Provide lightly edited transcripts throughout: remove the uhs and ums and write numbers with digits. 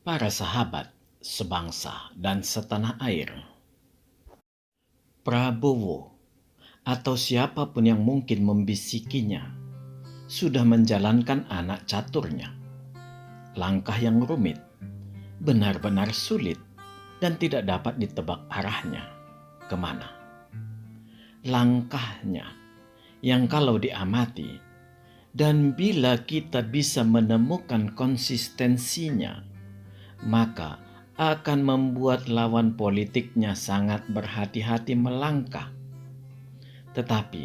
Para sahabat sebangsa dan setanah air, Prabowo atau siapapun yang mungkin membisikinya sudah menjalankan anak caturnya. Langkah yang rumit, benar-benar sulit, dan tidak dapat ditebak arahnya kemana. Langkahnya yang kalau diamati dan bila kita bisa menemukan konsistensinya, maka akan membuat lawan politiknya sangat berhati-hati melangkah. Tetapi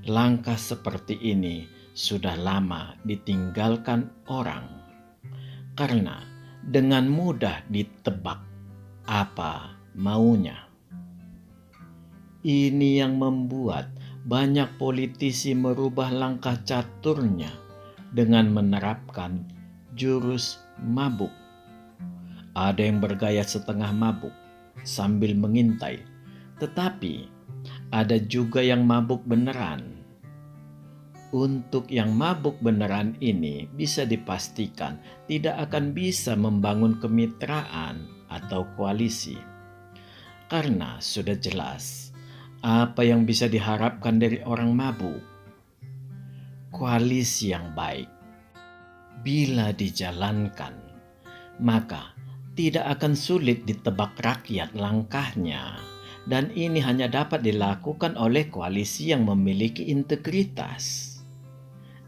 langkah seperti ini sudah lama ditinggalkan orang karena dengan mudah ditebak apa maunya. Ini yang membuat banyak politisi merubah langkah caturnya dengan menerapkan jurus mabuk. Ada yang bergaya setengah mabuk sambil mengintai, tetapi ada juga yang mabuk beneran. Untuk yang mabuk beneran ini bisa dipastikan tidak akan bisa membangun kemitraan atau koalisi. Karena sudah jelas apa yang bisa diharapkan dari orang mabuk. Koalisi yang baik bila dijalankan, maka tidak akan sulit ditebak rakyat langkahnya, dan ini hanya dapat dilakukan oleh koalisi yang memiliki integritas.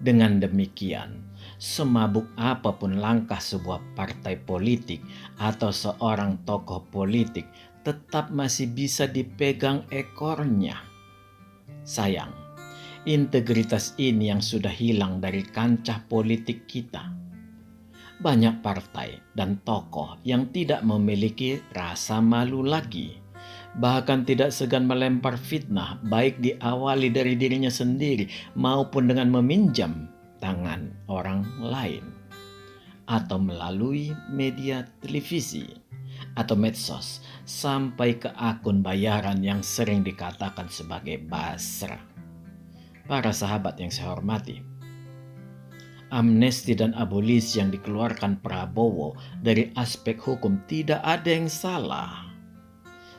Dengan demikian, semabuk apapun langkah sebuah partai politik atau seorang tokoh politik tetap masih bisa dipegang ekornya. Sayang, integritas ini yang sudah hilang dari kancah politik kita. Banyak partai dan tokoh yang tidak memiliki rasa malu lagi, bahkan tidak segan melempar fitnah baik diawali dari dirinya sendiri maupun dengan meminjam tangan orang lain atau melalui media televisi atau medsos sampai ke akun bayaran yang sering dikatakan sebagai basrah. Para sahabat yang saya hormati, amnesti dan abolisi yang dikeluarkan Prabowo dari aspek hukum tidak ada yang salah.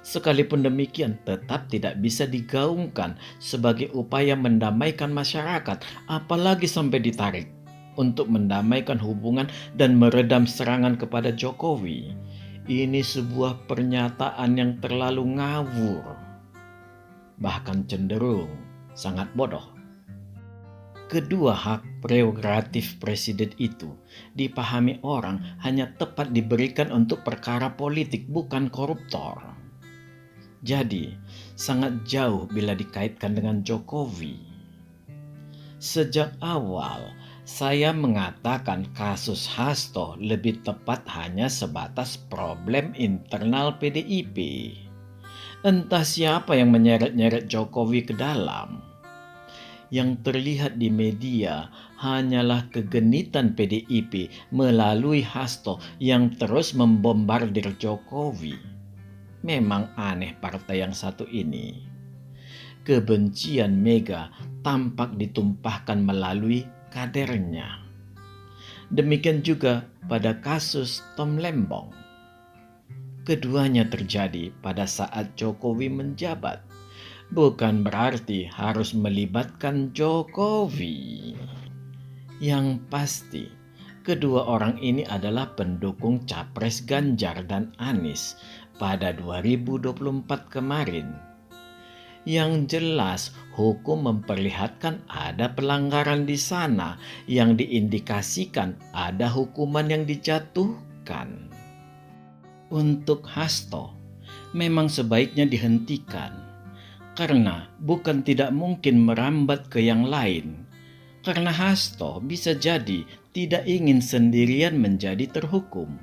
Sekalipun demikian tetap tidak bisa digaungkan sebagai upaya mendamaikan masyarakat, apalagi sampai ditarik untuk mendamaikan hubungan dan meredam serangan kepada Jokowi. Ini sebuah pernyataan yang terlalu ngawur, bahkan cenderung sangat bodoh. Kedua hak prerogatif presiden itu dipahami orang hanya tepat diberikan untuk perkara politik, bukan koruptor. Jadi, sangat jauh bila dikaitkan dengan Jokowi. Sejak awal, saya mengatakan kasus Hasto lebih tepat hanya sebatas problem internal PDIP. Entah siapa yang menyeret-nyeret Jokowi ke dalam. Yang terlihat di media hanyalah kegenitan PDIP melalui Hasto yang terus membombardir Jokowi. Memang aneh partai yang satu ini. Kebencian Mega tampak ditumpahkan melalui kadernya. Demikian juga pada kasus Tom Lembong. Keduanya terjadi pada saat Jokowi menjabat. Bukan berarti harus melibatkan Jokowi. Yang pasti, kedua orang ini adalah pendukung capres Ganjar dan Anies pada 2024 kemarin. Yang jelas, hukum memperlihatkan ada pelanggaran di sana yang diindikasikan ada hukuman yang dijatuhkan. Untuk Hasto, memang sebaiknya dihentikan. Karena bukan tidak mungkin merambat ke yang lain. Karena Hasto bisa jadi tidak ingin sendirian menjadi terhukum.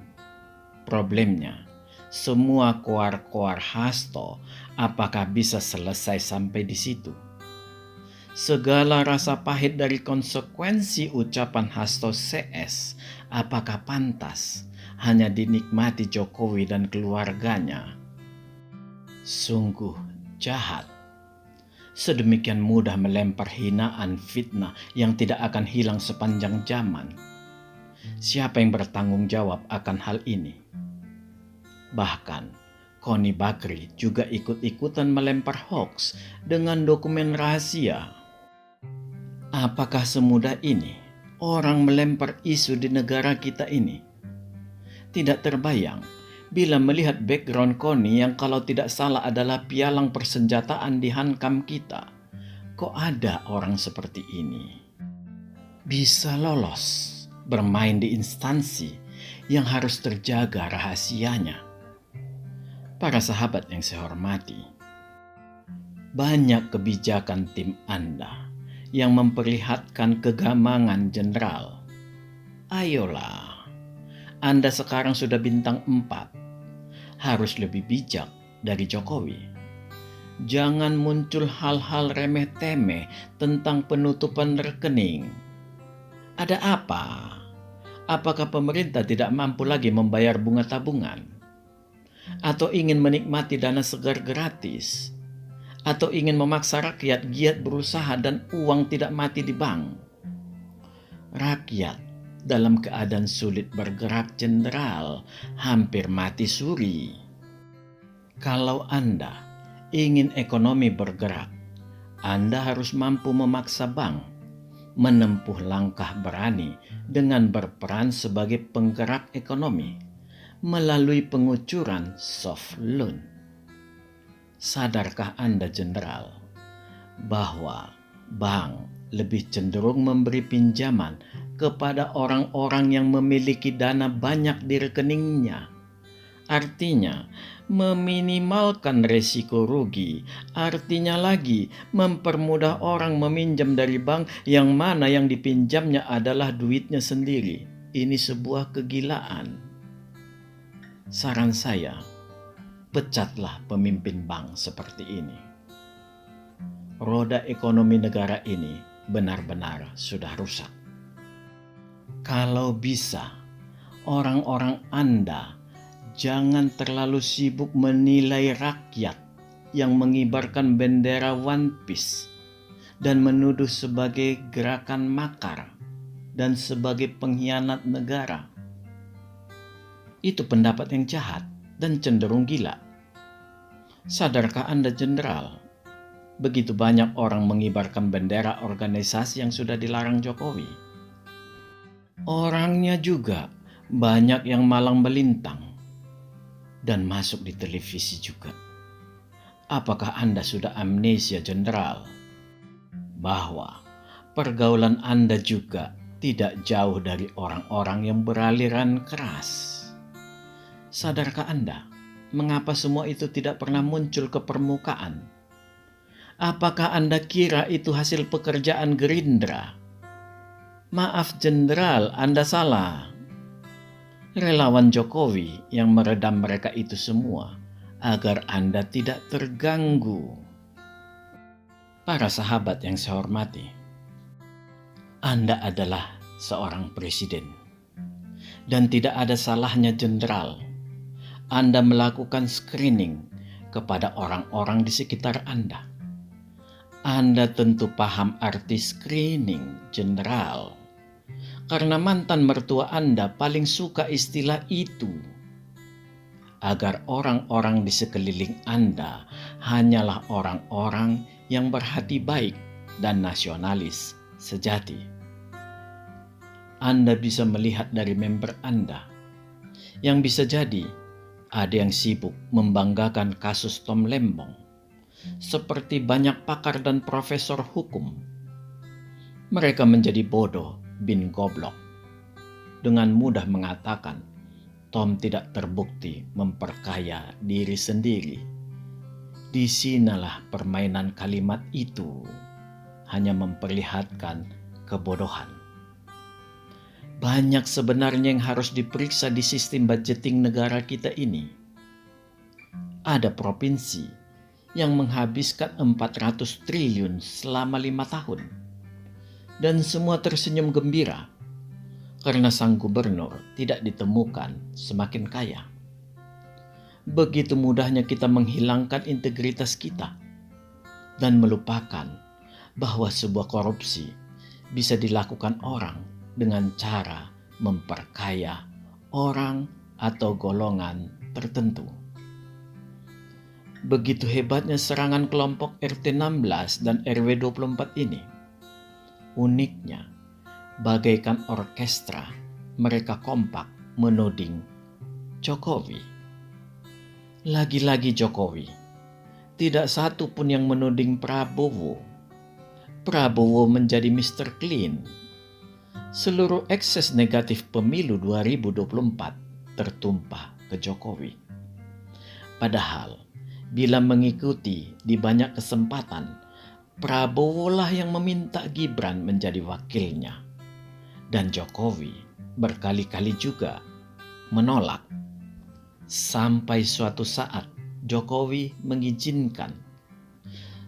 Problemnya, semua koar-koar Hasto apakah bisa selesai sampai di situ? Segala rasa pahit dari konsekuensi ucapan Hasto CS, apakah pantas hanya dinikmati Jokowi dan keluarganya? Sungguh jahat. Sedemikian mudah melempar hinaan fitnah yang tidak akan hilang sepanjang zaman. siapa yang bertanggung jawab akan hal ini? Bahkan, Connie Bakri juga ikut-ikutan melempar hoax dengan dokumen rahasia. Apakah semudah ini orang melempar isu di negara kita ini? Tidak terbayang bila melihat background Connie yang kalau tidak salah adalah pialang persenjataan di hankam kita. Kok ada orang seperti ini? Bisa lolos bermain di instansi yang harus terjaga rahasianya. Para sahabat yang saya hormati, banyak kebijakan tim Anda yang memperlihatkan kegamangan jenderal. Ayolah, Anda sekarang sudah bintang 4, harus lebih bijak dari Jokowi. Jangan muncul hal-hal remeh-temeh tentang penutupan rekening. Ada apa? Apakah pemerintah tidak mampu lagi membayar bunga tabungan? Atau ingin menikmati dana segar gratis? Atau ingin memaksa rakyat giat berusaha dan uang tidak mati di bank? Rakyat dalam keadaan sulit bergerak jenderal, hampir mati suri. Kalau Anda ingin ekonomi bergerak, Anda harus mampu memaksa bank menempuh langkah berani dengan berperan sebagai penggerak ekonomi melalui pengucuran soft loan. Sadarkah Anda, jenderal, bahwa bank lebih cenderung memberi pinjaman kepada orang-orang yang memiliki dana banyak di rekeningnya? Artinya, meminimalkan resiko rugi. Artinya lagi, mempermudah orang meminjam dari bank yang mana yang dipinjamnya adalah duitnya sendiri. Ini sebuah kegilaan. Saran saya, pecatlah pemimpin bank seperti ini. Roda ekonomi negara ini benar-benar sudah rusak. Kalau bisa, orang-orang Anda jangan terlalu sibuk menilai rakyat yang mengibarkan bendera One Piece dan menuduh sebagai gerakan makar dan sebagai pengkhianat negara. Itu pendapat yang jahat dan cenderung gila. Sadarkah Anda, jenderal, begitu banyak orang mengibarkan bendera organisasi yang sudah dilarang Jokowi? Orangnya juga banyak yang malang melintang dan masuk di televisi juga. Apakah Anda sudah amnesia, jenderal, bahwa pergaulan Anda juga tidak jauh dari orang-orang yang beraliran keras? Sadarkah Anda mengapa semua itu tidak pernah muncul ke permukaan? Apakah Anda kira itu hasil pekerjaan Gerindra? Maaf, jenderal, Anda salah. Relawan Jokowi yang meredam mereka itu semua agar Anda tidak terganggu. Para sahabat yang saya hormati, Anda adalah seorang presiden, dan tidak ada salahnya, jenderal, Anda melakukan screening kepada orang-orang di sekitar Anda. Anda tentu paham arti screening, jenderal, karena mantan mertua Anda paling suka istilah itu, agar orang-orang di sekeliling Anda hanyalah orang-orang yang berhati baik dan nasionalis sejati. Anda bisa melihat dari member Anda yang bisa jadi ada yang sibuk membanggakan kasus Tom Lembong, seperti banyak pakar dan profesor hukum. Mereka menjadi bodoh bin goblok dengan mudah mengatakan Tom tidak terbukti memperkaya diri sendiri. Disinilah permainan kalimat itu hanya memperlihatkan kebodohan. Banyak sebenarnya yang harus diperiksa di sistem budgeting negara kita ini. Ada provinsi yang menghabiskan 400 triliun selama 5 tahun. Dan semua tersenyum gembira karena sang gubernur tidak ditemukan semakin kaya. Begitu mudahnya kita menghilangkan integritas kita dan melupakan bahwa sebuah korupsi bisa dilakukan orang dengan cara memperkaya orang atau golongan tertentu. Begitu hebatnya serangan kelompok RT 16 dan RW 24 ini. Uniknya, bagaikan orkestra, mereka kompak menuding Jokowi. Lagi-lagi Jokowi. Tidak satu pun yang menuding Prabowo. Prabowo menjadi Mr. Clean. Seluruh ekses negatif pemilu 2024 tertumpah ke Jokowi. Padahal, bila mengikuti di banyak kesempatan, Prabowo lah yang meminta Gibran menjadi wakilnya. Dan Jokowi berkali-kali juga menolak. Sampai suatu saat Jokowi mengizinkan.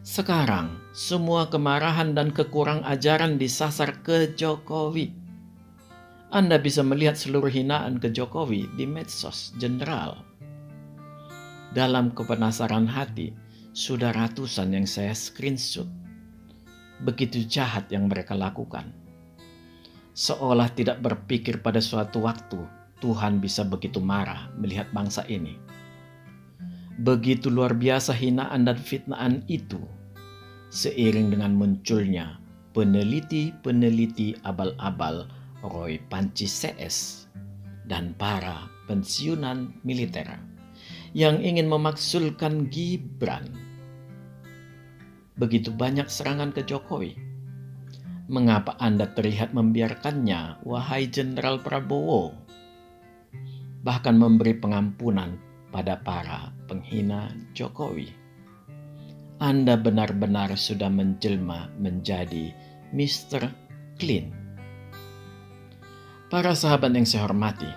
Sekarang semua kemarahan dan kekurang ajaran disasar ke Jokowi. Anda bisa melihat seluruh hinaan ke Jokowi di medsos general. Dalam kepenasaran hati, sudah ratusan yang saya screenshot. Begitu jahat yang mereka lakukan. Seolah tidak berpikir pada suatu waktu Tuhan bisa begitu marah melihat bangsa ini. Begitu luar biasa hinaan dan fitnaan itu, seiring dengan munculnya peneliti-peneliti abal-abal Roy Panci CS dan para pensiunan militer yang ingin memaksulkan Gibran. Begitu banyak serangan ke Jokowi. Mengapa Anda terlihat membiarkannya, wahai Jenderal Prabowo? Bahkan memberi pengampunan pada para penghina Jokowi. Anda benar-benar sudah menjelma menjadi Mr. Clean. Para sahabat yang saya hormati,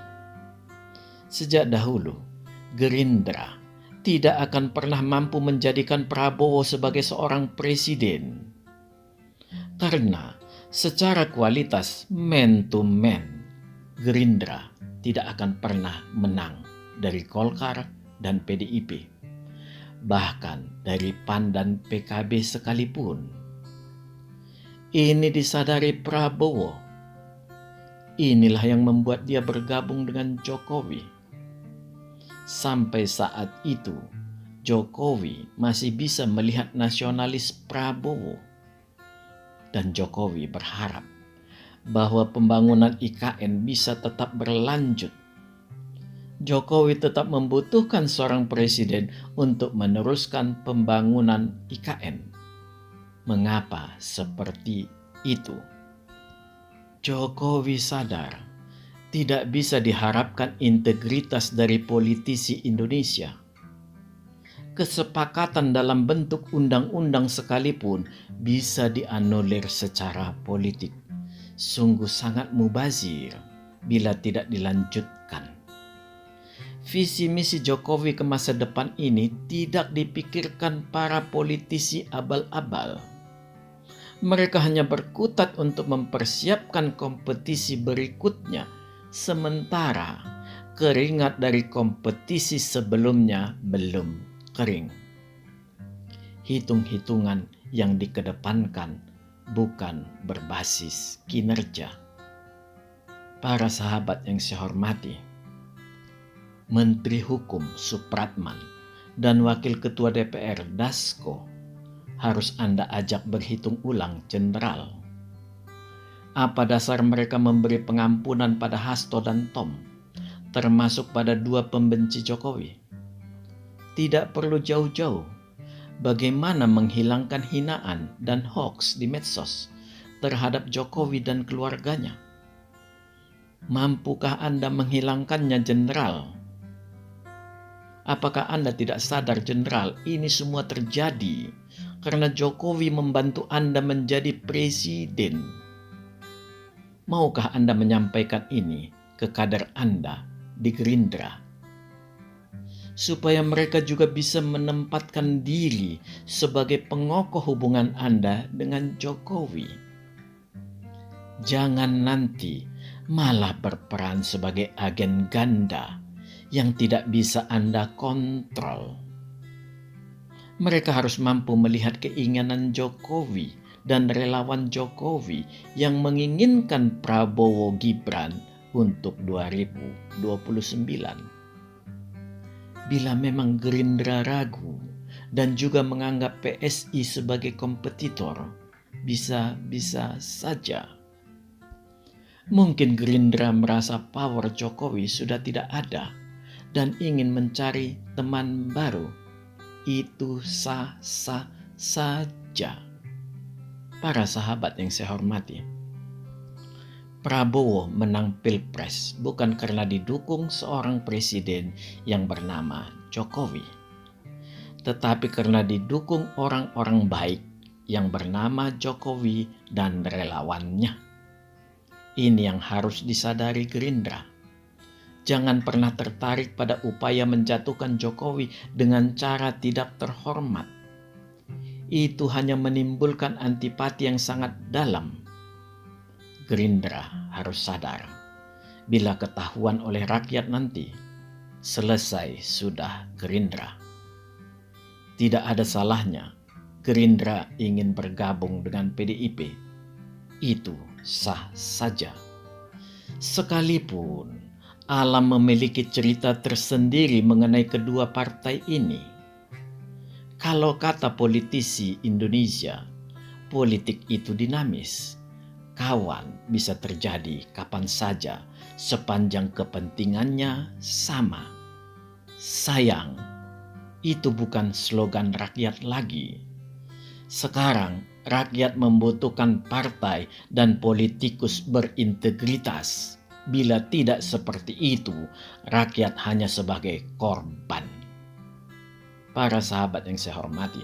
sejak dahulu Gerindra tidak akan pernah mampu menjadikan Prabowo sebagai seorang presiden. Karena secara kualitas man to man, Gerindra tidak akan pernah menang dari Golkar dan PDIP, bahkan dari PAN dan PKB sekalipun. Ini disadari Prabowo. Inilah yang membuat dia bergabung dengan Jokowi. Sampai saat itu, Jokowi masih bisa melihat nasionalis Prabowo. Dan Jokowi berharap bahwa pembangunan IKN bisa tetap berlanjut. Jokowi tetap membutuhkan seorang presiden untuk meneruskan pembangunan IKN. Mengapa seperti itu? Jokowi sadar tidak bisa diharapkan integritas dari politisi Indonesia. Kesepakatan dalam bentuk undang-undang sekalipun bisa dianulir secara politik. Sungguh sangat mubazir bila tidak dilanjutkan. Visi misi Jokowi ke masa depan ini tidak dipikirkan para politisi abal-abal. Mereka hanya berkutat untuk mempersiapkan kompetisi berikutnya, sementara keringat dari kompetisi sebelumnya belum kering. Hitung-hitungan yang dikedepankan bukan berbasis kinerja. Para sahabat yang saya hormati, Menteri Hukum Supratman dan Wakil Ketua DPR Dasko harus Anda ajak berhitung ulang, Jenderal. Apa dasar mereka memberi pengampunan pada Hasto dan Tom, termasuk pada dua pembenci Jokowi? Tidak perlu jauh-jauh. Bagaimana menghilangkan hinaan dan hoaks di medsos terhadap Jokowi dan keluarganya? Mampukah Anda menghilangkannya, Jenderal? Apakah Anda tidak sadar, Jenderal, ini semua terjadi karena Jokowi membantu Anda menjadi presiden? Maukah Anda menyampaikan ini ke kader Anda di Gerindra? Supaya mereka juga bisa menempatkan diri sebagai pengokoh hubungan Anda dengan Jokowi. Jangan nanti malah berperan sebagai agen ganda yang tidak bisa Anda kontrol. Mereka harus mampu melihat keinginan Jokowi dan relawan Jokowi yang menginginkan Prabowo Gibran untuk 2029. Bila memang Gerindra ragu dan juga menganggap PSI sebagai kompetitor, bisa-bisa saja. Mungkin Gerindra merasa power Jokowi sudah tidak ada dan ingin mencari teman baru. Itu sah-sah saja. Para sahabat yang saya hormati, Prabowo menang Pilpres bukan karena didukung seorang presiden yang bernama Jokowi, tetapi karena didukung orang-orang baik yang bernama Jokowi dan relawannya. Ini yang harus disadari Gerindra. Jangan pernah tertarik pada upaya menjatuhkan Jokowi dengan cara tidak terhormat. Itu hanya menimbulkan antipati yang sangat dalam. Gerindra harus sadar, bila ketahuan oleh rakyat nanti, selesai sudah Gerindra. Tidak ada salahnya Gerindra ingin bergabung dengan PDIP. Itu sah saja. Sekalipun alam memiliki cerita tersendiri mengenai kedua partai ini. Kalau kata politisi Indonesia, politik itu dinamis. Kawan bisa terjadi kapan saja sepanjang kepentingannya sama. Sayang, itu bukan slogan rakyat lagi. Sekarang rakyat membutuhkan partai dan politikus berintegritas. Bila tidak seperti itu, rakyat hanya sebagai korban. Para sahabat yang saya hormati,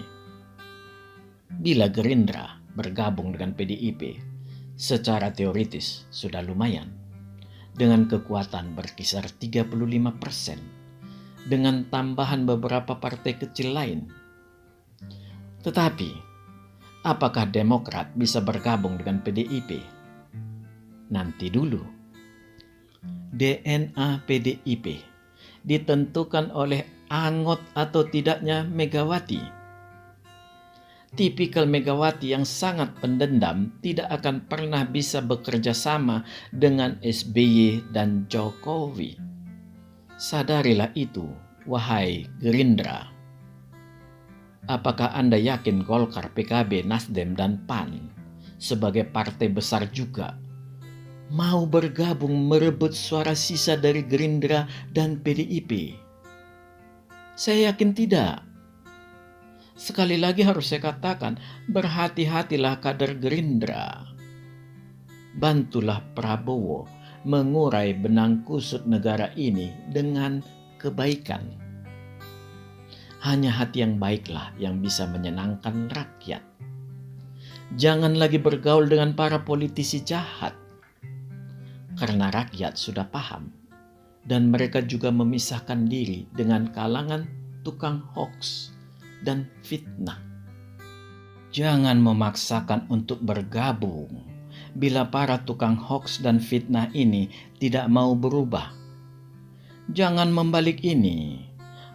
bila Gerindra bergabung dengan PDIP, secara teoritis sudah lumayan, dengan kekuatan berkisar 35%, dengan tambahan beberapa partai kecil lain. Tetapi, apakah Demokrat bisa bergabung dengan PDIP? Nanti dulu. DNA PDIP ditentukan oleh angot atau tidaknya Megawati. Tipikal Megawati yang sangat pendendam tidak akan pernah bisa bekerja sama dengan SBY dan Jokowi. Sadarilah itu, wahai Gerindra. Apakah Anda yakin Golkar, PKB, Nasdem, dan PAN sebagai partai besar juga mau bergabung merebut suara sisa dari Gerindra dan PDIP? Saya yakin tidak. Sekali lagi harus saya katakan, berhati-hatilah kader Gerindra. Bantulah Prabowo mengurai benang kusut negara ini dengan kebaikan. Hanya hati yang baiklah yang bisa menyenangkan rakyat. Jangan lagi bergaul dengan para politisi jahat. Karena rakyat sudah paham. Dan mereka juga memisahkan diri dengan kalangan tukang hoaks dan fitnah. Jangan memaksakan untuk bergabung bila para tukang hoaks dan fitnah ini tidak mau berubah. Jangan membalik ini,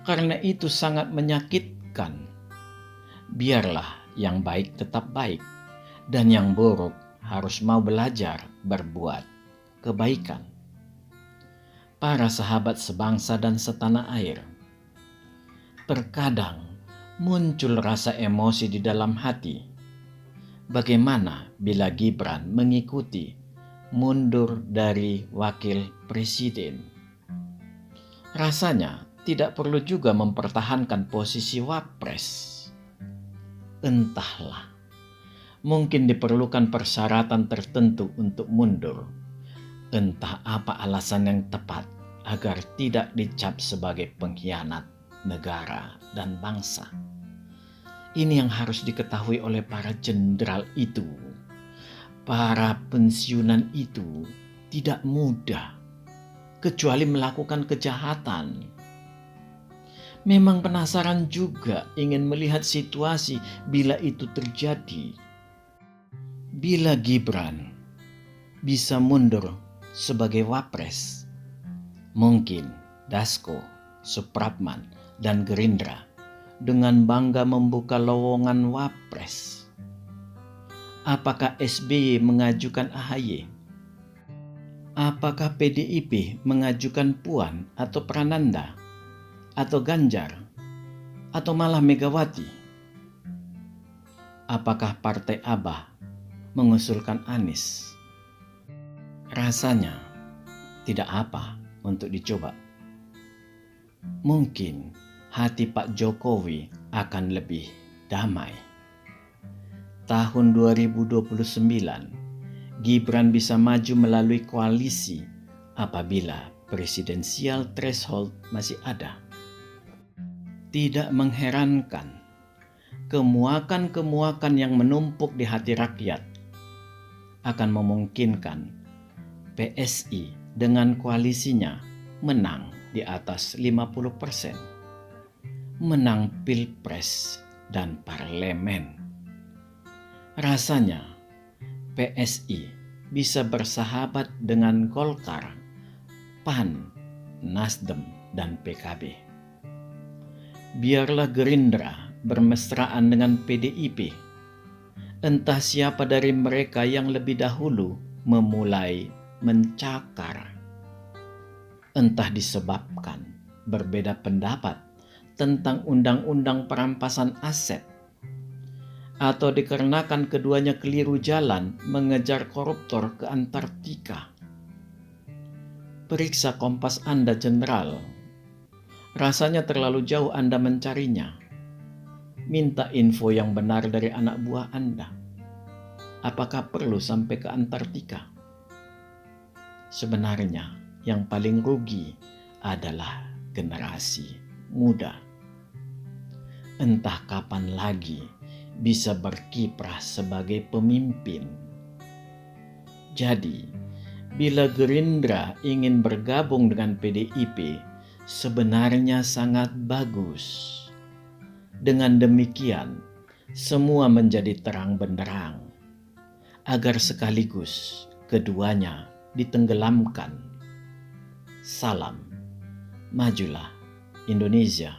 karena itu sangat menyakitkan. Biarlah yang baik tetap baik, dan yang buruk harus mau belajar berbuat kebaikan. Para sahabat sebangsa dan setanah air, terkadang muncul rasa emosi di dalam hati. Bagaimana bila Gibran mengikuti mundur dari wakil presiden? Rasanya tidak perlu juga mempertahankan posisi wapres. Entahlah, mungkin diperlukan persyaratan tertentu untuk mundur. Entah apa alasan yang tepat agar tidak dicap sebagai pengkhianat negara dan bangsa. Ini yang harus diketahui oleh para jenderal itu. Para pensiunan itu tidak mudah, kecuali melakukan kejahatan. Memang penasaran juga ingin melihat situasi bila itu terjadi. Bila Gibran bisa mundur sebagai wapres, mungkin Dasko, Supratman, dan Gerindra dengan bangga membuka lowongan wapres. Apakah SBY mengajukan AHY? Apakah PDIP mengajukan Puan atau Prananda atau Ganjar atau malah Megawati? Apakah Partai Abah mengusulkan Anies? Rasanya tidak apa untuk dicoba. Mungkin hati Pak Jokowi akan lebih damai. Tahun 2029, Gibran bisa maju melalui koalisi apabila presidensial threshold masih ada. Tidak mengherankan, kemuakan-kemuakan yang menumpuk di hati rakyat akan memungkinkan PSI dengan koalisinya menang di atas 50%, menang pilpres dan parlemen. Rasanya PSI bisa bersahabat dengan Golkar, PAN, Nasdem, dan PKB. Biarlah Gerindra bermesraan dengan PDIP. Entah siapa dari mereka yang lebih dahulu memulai mencakar. Entah disebabkan berbeda pendapat tentang undang-undang perampasan aset, atau dikarenakan keduanya keliru jalan mengejar koruptor ke Antartika. Periksa kompas Anda, Jenderal. Rasanya terlalu jauh Anda mencarinya. Minta info yang benar dari anak buah Anda. Apakah perlu sampai ke Antartika? Sebenarnya yang paling rugi adalah generasi muda. Entah kapan lagi bisa berkiprah sebagai pemimpin. Jadi, bila Gerindra ingin bergabung dengan PDIP, sebenarnya sangat bagus. Dengan demikian, semua menjadi terang benderang, agar sekaligus keduanya ditenggelamkan. Salam, majulah Indonesia.